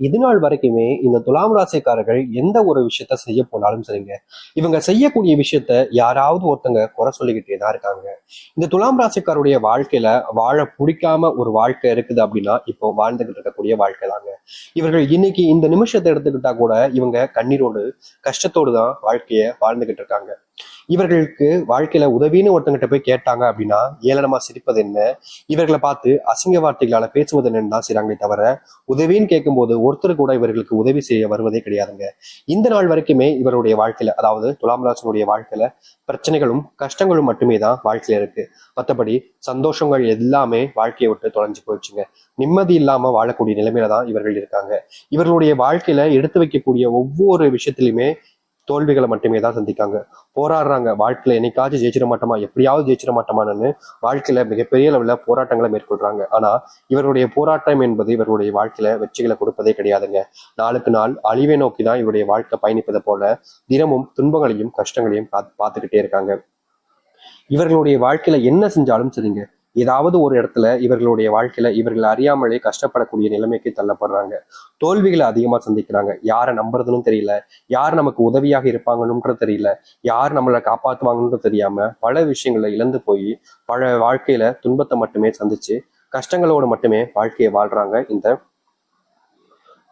இது நாள் வரைக்குமே இந்த துலாம் ராசிக்காரர்கள் எந்த ஒரு விஷயத்த செய்ய போனாலும் சரிங்க, இவங்க செய்யக்கூடிய விஷயத்த யாராவது ஒருத்தங்க குறை சொல்லிக்கிட்டே தான் இருக்காங்க. இந்த துலாம் ராசிக்காருடைய வாழ்க்கையில வாழ பிடிக்காம ஒரு வாழ்க்கை இருக்குது அப்படின்னா இப்போ வாழ்ந்துகிட்டு இருக்கக்கூடிய வாழ்க்கை தாங்க. இவர்கள் இன்னைக்கு இந்த நிமிஷத்தை எடுத்துக்கிட்டா கூட இவங்க கண்ணீரோடு கஷ்டத்தோடு தான் வாழ்க்கைய வாழ்ந்துகிட்டு இருக்காங்க. இவர்களுக்கு வாழ்க்கையில உதவின்னு ஒருத்தங்கிட்ட போய் கேட்டாங்க அப்படின்னா ஏளனமா சிரிப்பது என்ன, இவர்களை பார்த்து அசிங்க வார்த்தைகளால பேசுவது என்னன்னு தான் செய்றாங்களே தவிர, உதவின்னு கேட்கும்போது ஒருத்தர் கூட இவர்களுக்கு உதவி செய்ய வருவதே கிடையாதுங்க. இந்த நாள் வரைக்குமே இவருடைய வாழ்க்கையில, அதாவது துலாம் ராசினுடைய வாழ்க்கையில பிரச்சனைகளும் கஷ்டங்களும் மட்டுமே தான் வாழ்க்கையில இருக்கு. மற்றபடி சந்தோஷங்கள் எல்லாமே வாழ்க்கையை விட்டு தொலைஞ்சு போயிடுச்சுங்க. நிம்மதி இல்லாம வாழக்கூடிய நிலைமையில தான் இவர்கள் இருக்காங்க. இவர்களுடைய வாழ்க்கையில எடுத்து வைக்கக்கூடிய ஒவ்வொரு விஷயத்திலுமே தோல்விகளை மட்டுமே தான் சந்திக்காங்க. போராடுறாங்க, வாழ்க்கையில என்னைக்காச்சும் ஜெயிச்சிட மாட்டோமா, எப்படியாவது ஜெயிச்சிட மாட்டோமான்னு வாழ்க்கையில மிகப்பெரிய அளவுல போராட்டங்களை மேற்கொள்றாங்க. ஆனா இவருடைய போராட்டம் என்பது இவருடைய வாழ்க்கையில வெற்றிகளை கொடுப்பதே கிடையாதுங்க. நாளுக்கு நாள் அழிவை நோக்கி தான் இவருடைய வாழ்க்கை பயணிப்பதை போல தினமும் துன்பங்களையும் கஷ்டங்களையும் பார்த்துக்கிட்டே இருக்காங்க. இவர்களுடைய வாழ்க்கையில என்ன செஞ்சாலும் சரிங்க, ஏதாவது ஒரு இடத்துல இவர்களுடைய வாழ்க்கையில இவர்கள் அறியாமலே கஷ்டப்படக்கூடிய நிலைமைக்கு தள்ளப்படுறாங்க. தோல்விகளை அதிகமா சந்திக்கிறாங்க. யாரை நம்புறதுன்னு தெரியல, யார் நமக்கு உதவியாக இருப்பாங்கன்னுன்றது தெரியல, யார் நம்மளை காப்பாத்துவாங்கன்னு தெரியாம பல விஷயங்களை இழந்து போய் பல வாழ்க்கையில துன்பத்தை மட்டுமே சந்திச்சு கஷ்டங்களோடு மட்டுமே வாழ்க்கையை வாழ்றாங்க இந்த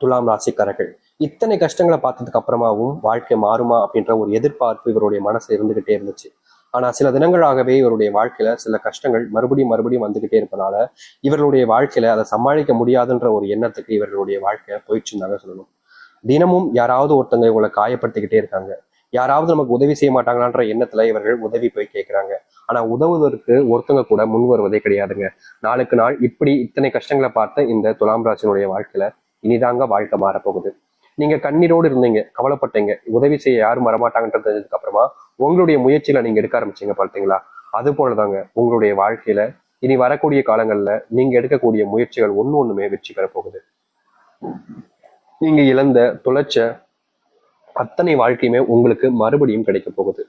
துலாம் ராசிக்காரர்கள். இத்தனை கஷ்டங்களை பார்த்ததுக்கு அப்புறமாவும் வாழ்க்கை மாறுமா அப்படின்ற ஒரு எதிர்பார்ப்பு இவருடைய மனசு இருந்துகிட்டே இருந்துச்சு. ஆனா சில தினங்களாகவே இவருடைய வாழ்க்கையில சில கஷ்டங்கள் மறுபடியும் மறுபடியும் வந்துகிட்டே இருப்பதால இவர்களுடைய வாழ்க்கையில அதை சமாளிக்க முடியாதுன்ற ஒரு எண்ணத்துக்கு இவர்களுடைய வாழ்க்கை போயிடுச்சுன்னு சொல்லணும். தினமும் யாராவது ஒருத்தங்க இவங்களை காயப்படுத்திக்கிட்டே இருக்காங்க. யாராவது நமக்கு உதவி செய்ய மாட்டாங்களான்ற எண்ணத்துல இவர்கள் உதவி போய் கேட்கிறாங்க. ஆனா உதவுவதற்கு ஒருத்தங்க கூட முன் வருவதே கிடையாதுங்க. நாளுக்கு நாள் இப்படி இத்தனை கஷ்டங்களை பார்த்த இந்த துலாம் ராசினுடைய வாழ்க்கையில இனிதாங்க வாழ்க்கை மாறப்போகுது. நீங்க கண்ணீரோடு இருந்தீங்க, கவலைப்பட்டீங்க, உதவி செய்ய யாரும் வரமாட்டாங்கன்றது தெரிஞ்சதுக்கு அப்புறமா உங்களுடைய முயற்சிகளை நீங்க எடுக்க ஆரம்பிச்சீங்க பார்த்தீங்களா? அது போலதாங்க உங்களுடைய வாழ்க்கையில இனி வரக்கூடிய காலங்கள்ல நீங்க எடுக்கக்கூடிய முயற்சிகள் ஒண்ணுமே வெற்றி பெற போகுது. நீங்க இழந்த தொலைச்ச அத்தனை வாழ்க்கையுமே உங்களுக்கு மறுபடியும் கிடைக்க போகுது.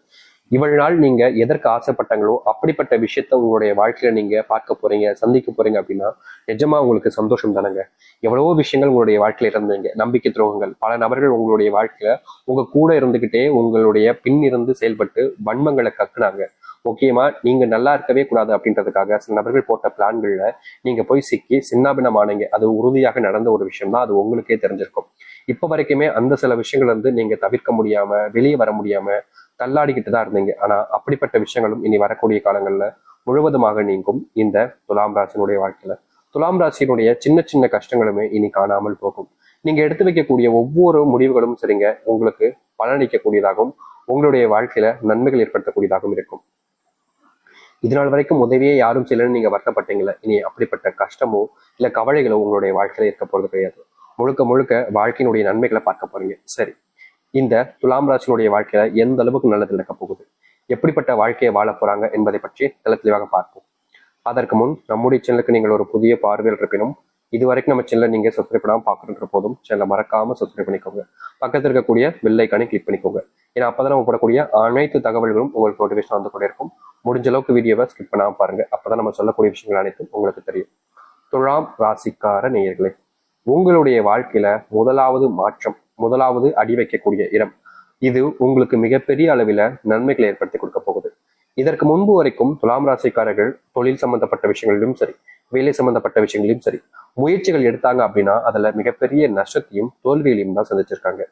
இவ்வளவு நாள் நீங்க எதற்கு ஆசைப்பட்டாங்களோ அப்படிப்பட்ட விஷயத்த உங்களுடைய வாழ்க்கையில நீங்க பார்க்க போறீங்க, சந்திக்க போறீங்க அப்படின்னா நிஜமா உங்களுக்கு சந்தோஷம் தானங்க. எவ்வளவோ விஷயங்கள் உங்களுடைய வாழ்க்கையில இருந்தீங்க, நம்பிக்கை துரோகங்கள், பல நபர்கள் உங்களுடைய வாழ்க்கையில உங்க கூட இருந்துகிட்டே உங்களுடைய பின் இருந்து செயல்பட்டு வன்மங்களை கக்குனாங்க. முக்கியமா நீங்க நல்லா இருக்கவே கூடாது அப்படின்றதுக்காக சில நபர்கள் போட்ட பிளான்கள்ல நீங்க போய் சிக்கி சின்னாபின்னமானீங்க. அது உறுதியாக நடந்த ஒரு விஷயம் தான், அது உங்களுக்கே தெரிஞ்சிருக்கும். இப்ப வரைக்குமே அந்த சில விஷயங்கள் வந்து நீங்க தவிர்க்க முடியாம வெளியே வர முடியாம தள்ளாடிக்கிட்டு தான் இருந்தீங்க. ஆனா அப்படிப்பட்ட விஷயங்களும் இனி வரக்கூடிய காலங்கள்ல முழுவதுமாக நீங்கும் இந்த துலாம் ராசினுடைய வாழ்க்கையில. துலாம் ராசியினுடைய சின்ன சின்ன கஷ்டங்களுமே இனி காணாமல் போகும். நீங்க எடுத்து வைக்கக்கூடிய ஒவ்வொரு முடிவுகளும் சரிங்க உங்களுக்கு பலனளிக்கக்கூடியதாகவும் உங்களுடைய வாழ்க்கையில நன்மைகள் ஏற்படுத்தக்கூடியதாகவும் இருக்கும். இதனால் வரைக்கும் உதவியே யாரும் செய்யலன்னு நீங்க வருத்தப்பட்டீங்களா? இனி அப்படிப்பட்ட கஷ்டமோ இல்ல கவலைகளோ உங்களுடைய வாழ்க்கையில இருக்க போறது கிடையாது. முழுக்க முழுக்க வாழ்க்கையினுடைய நன்மைகளை பார்க்க போறீங்க. சரி, இந்த துலாம் ராசியினுடைய வாழ்க்கையில எந்த அளவுக்கு நல்லது நடக்க போகுது, எப்படிப்பட்ட வாழ்க்கையை வாழ போறாங்க என்பதை பற்றி தெளிவாக பார்ப்போம். அதற்கு முன் நம்முடைய சேனலுக்கு நீங்கள் ஒரு புதிய பார்வையில் இருப்பினும் இதுவரைக்கும் நம்ம சேனலை நீங்க சப்ஸ்கிரைப் பண்ணாம பார்க்கணுன்ற போதும் சேனலை மறக்காம சப்ஸ்கிரைப் பண்ணிக்கோங்க. பக்கத்தில் இருக்கக்கூடிய பெல் ஐக்கானை கிளிக் பண்ணிக்கோங்க. ஏன்னா அப்பதான் நம்ம போடக்கூடிய அனைத்து தகவல்களும் உங்களுக்கு நோட்டிஃபிகேஷன் வந்து கொண்டே இருக்கும். முடிஞ்ச அளவுக்கு வீடியோவை ஸ்கிப் பண்ணாம பாருங்க. அப்பதான் நம்ம சொல்லக்கூடிய விஷயங்கள் அனைத்தும் உங்களுக்கு தெரியும். துலாம் ராசிக்கார நேயர்களே, உங்களுடைய வாழ்க்கையில முதலாவது மாற்றம், முதலாவது அடி வைக்கக்கூடிய இடம் இது உங்களுக்கு மிகப்பெரிய அளவில நன்மைகளை ஏற்படுத்தி கொடுக்க போகுது. இதற்கு முன்பு வரைக்கும் துலாம் ராசிக்காரர்கள் தொழில் சம்பந்தப்பட்ட விஷயங்களிலும் சரி, வேலை சம்பந்தப்பட்ட விஷயங்களிலும் சரி, முயற்சிகள் எடுத்தாங்க அப்படின்னா அதுல மிகப்பெரிய நஷ்டத்தையும் தோல்வியிலையும் தான் சந்திச்சிருக்காங்க.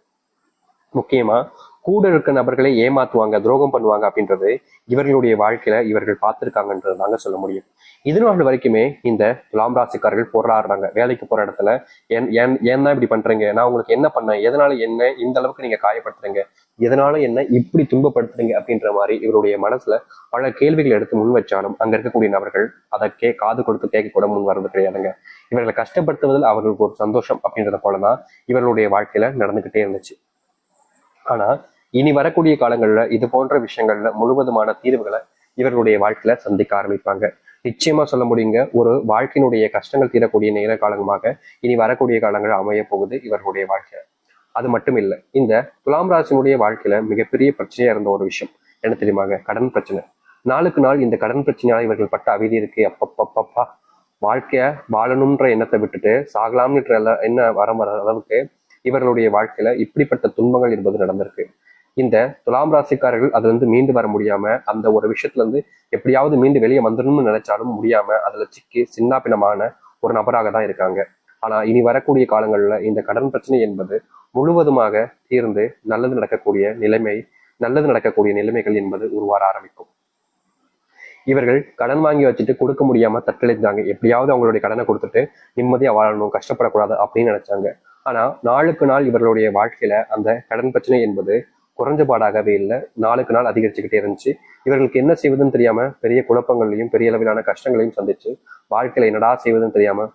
முக்கியமா கூட இருக்க நபர்களை ஏமாத்துவாங்க, துரோகம் பண்ணுவாங்க அப்படின்றது இவர்களுடைய வாழ்க்கையில இவர்கள் பார்த்திருக்காங்கன்றது தாங்க சொல்ல முடியும். இது நாள் வரைக்குமே இந்த துலாம் ராசிக்காரர்கள் போராடுறாங்க. வேலைக்கு போற இடத்துல ஏன் தான் இப்படி பண்றீங்க, நான் உங்களுக்கு என்ன பண்ணேன், எதனால என்ன இந்த அளவுக்கு நீங்க காயப்படுத்துறீங்க, எதனால என்ன இப்படி துன்பப்படுத்துறீங்க அப்படின்ற மாதிரி இவருடைய மனசுல பல கேள்விகள் எடுத்து முன் வச்சாலும் அங்க இருக்கக்கூடிய நபர்கள் அதை காது கொடுத்து கேட்க கூட முன் வர்றது கிடையாதுங்க. இவர்களை கஷ்டப்படுத்துவதில் அவர்களுக்கு ஒரு சந்தோஷம் அப்படின்றத போலதான் இவர்களுடைய வாழ்க்கையில நடந்துகிட்டே இருந்துச்சு. ஆனா இனி வரக்கூடிய காலங்கள்ல இது போன்ற விஷயங்கள்ல முழுவதுமான தீர்வுகளை இவர்களுடைய வாழ்க்கையில சந்திக்க ஆரம்பிப்பாங்க. நிச்சயமா சொல்ல முடியுங்க, ஒரு வாழ்க்கையினுடைய கஷ்டங்கள் தீரக்கூடிய நேர காலமாக இனி வரக்கூடிய காலங்கள் அமைய போகுது இவர்களுடைய வாழ்க்கையில. அது மட்டும் இல்லை, இந்த துலாம் ராசினுடைய வாழ்க்கையில மிகப்பெரிய பிரச்சனையா இருந்த ஒரு விஷயம் என்ன தெரியுமாங்க? கடன் பிரச்சனை. நாளுக்கு நாள் இந்த கடன் பிரச்சனையால இவர்கள் பட்ட அவதி இருக்கு அப்பப்பப்பா வாழ்க்கைய வாழணும்ன்ற எண்ணத்தை விட்டுட்டு சாகலாம்ன்ற என்ன வர அளவுக்கு இவர்களுடைய வாழ்க்கையில இப்படிப்பட்ட துன்பங்கள் என்பது நடந்திருக்கு. இந்த துலாம் ராசிக்காரர்கள் அதுல இருந்து மீண்டு வர முடியாம, அந்த ஒரு விஷயத்துல இருந்து எப்படியாவது மீண்டு வெளியே வந்துடணும்னு நினைச்சாலும் முடியாம அதுல சிக்கி சின்னாபின்னமான ஒரு நபராக தான் இருக்காங்க. ஆனா இனி வரக்கூடிய காலங்கள்ல இந்த கடன் பிரச்சனை என்பது முழுவதுமாக தீர்ந்து நல்லது நடக்கக்கூடிய நிலைமைகள் என்பது உருவார ஆரம்பிக்கும். இவர்கள் கடன் வாங்கி வச்சுட்டு கொடுக்க முடியாம தத்தளித்தாங்க. எப்படியாவது அவங்களுடைய கடனை கொடுத்துட்டு நிம்மதியா வாழணும், கஷ்டப்படக்கூடாது அப்படின்னு நினைச்சாங்க. ஆனா நாளுக்கு நாள் இவர்களுடைய வாழ்க்கையில அந்த கடன் பிரச்சனை என்பது குறைஞ்சபாடாகவே இல்லை, நாளுக்கு நாள் அதிகரிச்சுக்கிட்டே இருந்துச்சு. இவர்களுக்கு என்ன செய்வதுன்னு தெரியாம பெரிய குழப்பங்களையும் பெரிய அளவிலான கஷ்டங்களையும் சந்திச்சு வாழ்க்கையில என்னடா செய்வதுன்னு தெரியாம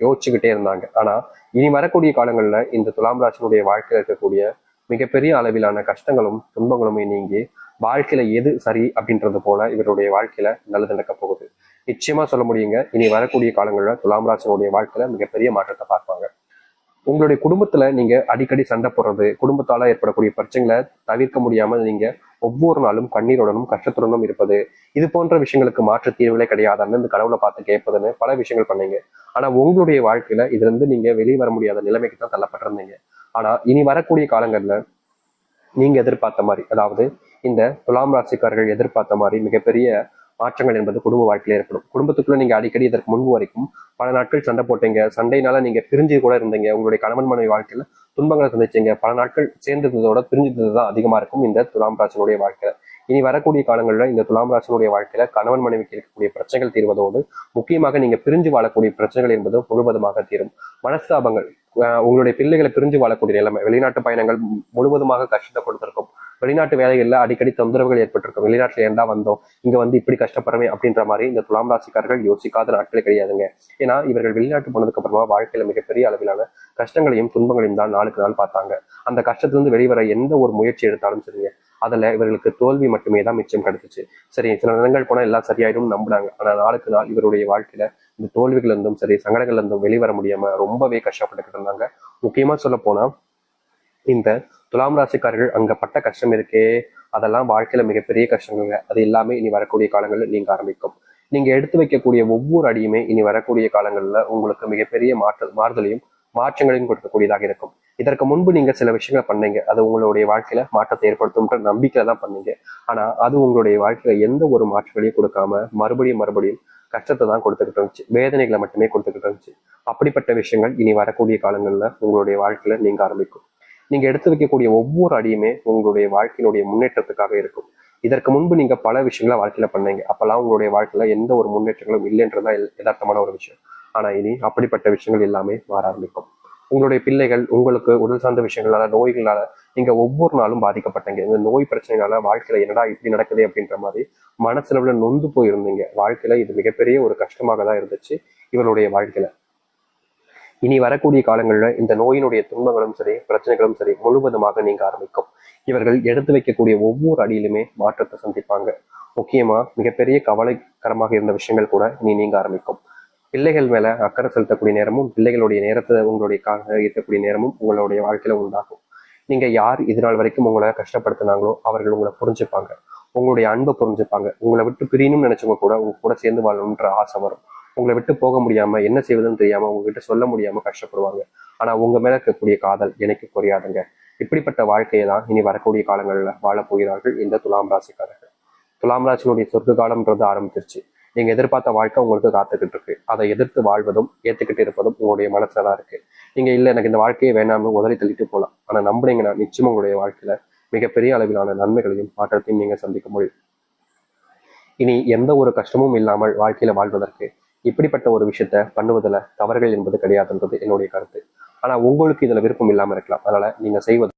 யோசிச்சுக்கிட்டே இருந்தாங்க. ஆனா இனி வரக்கூடிய காலங்கள்ல இந்த துலாம் ராசினுடைய வாழ்க்கையில் இருக்கக்கூடிய மிகப்பெரிய அளவிலான கஷ்டங்களும் துன்பங்களுமே நீங்கி வாழ்க்கையில எது சரி அப்படின்றது போல இவருடைய வாழ்க்கையில நல்லது நடக்க போகுது. நிச்சயமா சொல்ல முடியுங்க, இனி வரக்கூடிய காலங்களில் துலாம் ராசினுடைய வாழ்க்கையில மிகப்பெரிய மாற்றத்தை பார்ப்பாங்க. உங்களுடைய குடும்பத்துல நீங்க அடிக்கடி சண்டை போடுறது, குடும்பத்தால ஏற்படக்கூடிய பிரச்சனைகளை தவிர்க்க முடியாம நீங்க ஒவ்வொரு நாளும் கண்ணீருடனும் கஷ்டத்துடனும் இருப்பது, இது போன்ற விஷயங்களுக்கு மாற்று தீர்வுகளே கிடையாதுன்னு இந்த கடவுளை பார்த்து கேட்பதுன்னு பல விஷயங்கள் பண்ணீங்க. ஆனா உங்களுடைய வாழ்க்கையில இதுல இருந்து நீங்க வெளியே வர முடியாத நிலைமைக்கு தான் தள்ளப்பட்டிருந்தீங்க. ஆனா இனி வரக்கூடிய காலங்கள்ல நீங்க எதிர்பார்த்த மாதிரி, அதாவது இந்த துலாம் ராசிக்காரர்கள் எதிர்பார்த்த மாதிரி மிகப்பெரிய மாற்றங்கள் என்பது குடும்ப வாழ்க்கையில ஏற்படும். குடும்பத்துக்குள்ள நீங்க அடிக்கடி இதற்கு முன்பு வரைக்கும் பல நாட்கள் சண்டை போட்டீங்க, சண்டையினால நீங்க பிரிஞ்சு கூட இருந்தீங்க, உங்களுடைய கணவன் மனைவி வாழ்க்கையில துன்பங்களை சந்திச்சீங்க, பல நாட்கள் சேர்ந்ததோட பிரிஞ்சது தான் அதிகமா இருக்கும் இந்த துலாம் ராசினுடைய வாழ்க்கையில. இனி வரக்கூடிய காலங்களில் இந்த துலாம் ராசினுடைய வாழ்க்கையில கணவன் மனைவிக்கு இருக்கக்கூடிய பிரச்சனைகள் தீர்வதோடு முக்கியமாக நீங்க பிரிஞ்சு வாழக்கூடிய பிரச்சனைகள் என்பது முழுவதுமாக தீரும். மனஸ்தாபங்கள், உங்களுடைய பிள்ளைகளை பிரிஞ்சு வாழக்கூடிய நிலைமை, வெளிநாட்டு பயணங்கள் முழுவதுமாக கஷ்டத்தை கொடுத்திருக்கும். வெளிநாட்டு வேலைகள்ல அடிக்கடி தொந்தரவுகள் ஏற்பட்டிருக்கும். வெளிநாட்டுல ஏண்டா வந்தோம், இங்க வந்து இப்படி கஷ்டப்படுறமே அப்படின்ற மாதிரி இந்த துலாம் ராசிக்காரர்கள் யோசிக்காத நாட்களே கிடையாதுங்க. ஏன்னா இவர்கள் வெளிநாட்டு போனதுக்கு அப்புறமா வாழ்க்கையில மிகப்பெரிய அளவிலான கஷ்டங்களையும் துன்பங்களையும் தான் நாளுக்கு நாள் பார்த்தாங்க. அந்த கஷ்டத்திலிருந்து வெளிவர எந்த ஒரு முயற்சி எடுத்தாலும் சரிங்க, அதுல இவர்களுக்கு தோல்வி மட்டுமே தான் மிச்சம் கிடைச்சிச்சு. சரி, சில நேரங்கள் போனா எல்லாம் சரியாயிடும் நம்பினாங்க. ஆனா நாளுக்கு நாள் இவருடைய வாழ்க்கையில இந்த தோல்விகள் இருந்தும் சரி, சங்கடங்கள் இருந்தும் வெளிவர முடியாம ரொம்பவே கஷ்டப்பட்டுக்கிட்டு இருந்தாங்க. முக்கியமா சொல்ல போனா இந்த துலாம் ராசிக்காரர்கள் அங்க பட்ட கஷ்டம் இருக்கே, அதெல்லாம் வாழ்க்கையில மிகப்பெரிய கஷ்டங்க. அது எல்லாமே இனி வரக்கூடிய காலங்களில் நீங்க ஆரம்பிக்கும். நீங்க எடுத்து வைக்கக்கூடிய ஒவ்வொரு அடியுமே இனி வரக்கூடிய காலங்கள்ல உங்களுக்கு மிகப்பெரிய மாறுதலையும் மாற்றங்களையும் கொடுக்கக்கூடியதாக இருக்கும். இதற்கு முன்பு நீங்க சில விஷயங்களை பண்ணீங்க, அது உங்களுடைய வாழ்க்கையில மாற்றத்தை ஏற்படுத்தும்ன்ற நம்பிக்கையில தான் பண்ணீங்க. ஆனா அது உங்களுடைய வாழ்க்கையில எந்த ஒரு மாற்றங்களையும் கொடுக்காம மறுபடியும் கஷ்டத்தை தான் கொடுத்துக்கிட்டு இருந்துச்சு, வேதனைகளை மட்டுமே கொடுத்துக்கிட்டு இருந்துச்சு. அப்படிப்பட்ட விஷயங்கள் இனி வரக்கூடிய காலங்கள்ல உங்களுடைய வாழ்க்கையில நீங்க ஆரம்பிக்கும். நீங்க எடுத்து வைக்கக்கூடிய ஒவ்வொரு அடியுமே உங்களுடைய வாழ்க்கையினுடைய முன்னேற்றத்துக்காக இருக்கும். இதற்கு முன்பு நீங்க பல விஷயங்களை வாழ்க்கையில பண்ணீங்க, அப்பெல்லாம் உங்களுடைய வாழ்க்கையில எந்த ஒரு முன்னேற்றங்களும் இல்லைன்றதுதான் யதார்த்தமான ஒரு விஷயம். ஆனா இனி அப்படிப்பட்ட விஷயங்கள் எல்லாமே மாற ஆரம்பிக்கும். உங்களுடைய பிள்ளைகள் உங்களுக்கு உடல் சார்ந்த விஷயங்களால, நோய்களால நீங்க ஒவ்வொரு நாளும் பாதிக்கப்பட்டீங்க. இந்த நோய் பிரச்சனைனால வாழ்க்கையில என்னடா இப்படி நடக்குது அப்படின்ற மாதிரி மனசுல நொந்து போயிருந்தீங்க. வாழ்க்கையில இது மிகப்பெரிய ஒரு கஷ்டமாக தான் இருந்துச்சு இவருடைய வாழ்க்கையில. இனி வரக்கூடிய காலங்களில் இந்த நோயினுடைய துன்பங்களும் சரி, பிரச்சனைகளும் சரி முழுவதுமாக நீங்க ஆரம்பிக்கும். இவர்கள் எடுத்து வைக்கக்கூடிய ஒவ்வொரு அடியிலுமே மாற்றத்தை சந்திப்பாங்க. முக்கியமா மிகப்பெரிய கவலைக்கரமாக இருந்த விஷயங்கள் கூட இனி நீங்க ஆரம்பிக்கும். பிள்ளைகள் மேல அக்கறை செலுத்தக்கூடிய நேரமும், பிள்ளைகளுடைய நேரத்தை உங்களுடைய இருக்கக்கூடிய நேரமும் உங்களுடைய வாழ்க்கையில உண்டாகும். நீங்க யார் இது நாள் வரைக்கும் உங்களை கஷ்டப்படுத்தினாங்களோ அவர்கள் உங்களை புரிஞ்சுப்பாங்க, உங்களுடைய அன்பை புரிஞ்சுப்பாங்க. உங்களை விட்டு பிரியணும்னு நினைச்சவங்க கூட உங்க கூட சேர்ந்து வாழணுன்ற ஆசை வரும். உங்களை விட்டு போக முடியாம என்ன செய்வதுன்னு தெரியாம உங்ககிட்ட சொல்ல முடியாம கஷ்டப்படுவாங்க. ஆனா உங்க மேல இருக்கக்கூடிய காதல் எனக்கு புரியாதுங்க. இப்படிப்பட்ட வாழ்க்கையை தான் இனி வரக்கூடிய காலங்களில் வாழப் போகிறார்கள் இந்த துலாம் ராசிக்காரர்கள். துலாம் ராசினுடைய சொர்க்க காலம்ன்றது ஆரம்பிச்சிருச்சு. நீங்க எதிர்பார்த்த வாழ்க்கை உங்களுக்கு காத்துக்கிட்டு இருக்கு. அதை எதிர்த்து வாழ்வதும் ஏத்துக்கிட்டு இருப்பதும் உங்களுடைய மனசுலதான் இருக்கு. நீங்க இல்ல எனக்கு இந்த வாழ்க்கையை வேணாம்னு உதறி தள்ளிட்டு போகலாம். ஆனா நம்புனீங்கன்னா நிச்சயம் உங்களுடைய வாழ்க்கையில மிகப்பெரிய அளவிலான நன்மைகளையும் மாற்றத்தையும் நீங்க சந்திக்க முடியும். இனி எந்த ஒரு கஷ்டமும் இல்லாமல் வாழ்க்கையில வாழ்வதற்கு இப்படிப்பட்ட ஒரு விஷயத்த பண்ணுவதில் தவறுகள் என்பது கிடையாதுன்றது என்னுடைய கருத்து. ஆனா உங்களுக்கு இதுல விருப்பம் இல்லாம இருக்கலாம். அதனால நீங்க செய்வது